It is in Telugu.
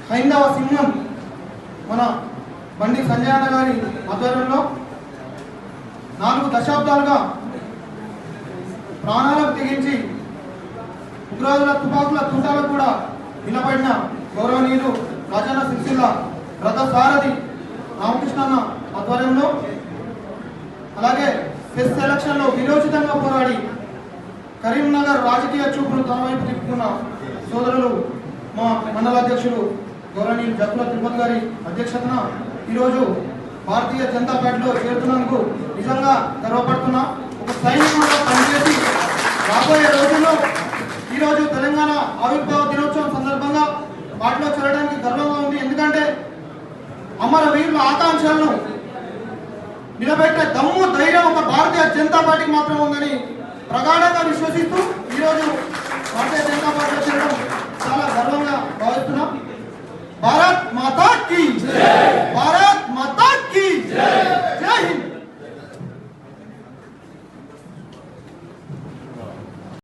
హైందవ సింహం మన బండి సంజయ్ అన్న గారి ఆధ్వర్యంలో 4 దశాబ్దాలుగా ప్రాణాలకు తెగించి ఉగ్రవాదుల తుపాకుల తుంటాలకు కూడా నిలబడిన గౌరవనీయులు రాజన్న సిరిసిల్ల రథ సారథి రామకృష్ణ అన్న ఆధ్వర్యంలో, అలాగే ఫెస్ట్ ఎలక్షన్లో విరోచితంగా పోరాడి కరీంనగర్ రాజకీయ చూపును తన వైపు తిప్పుకున్న సోదరులు మా మండల అధ్యక్షులు గౌరవనీయులు జక్కుల తిరుపతి గారి అధ్యక్షతన ఈరోజు భారతీయ జనతా పార్టీలో చేరుతున్నందుకు నిజంగా గర్వపడుతున్నా. ఒక సైనికుడిగా పనిచేసి రాబోయే రోజుల్లో ఈరోజు తెలంగాణ ఆవిర్భావ దినోత్సవం సందర్భంగా పార్టీలో చేరడానికి గర్వంగా ఉంది. ఎందుకంటే అమరవీరుల ఆకాంక్షలను నిలబెట్టే దమ్ము ధైర్యం ఒక భారతీయ జనతా పార్టీకి మాత్రం ఉందని ప్రగాఢంగా విశ్వసిస్తూ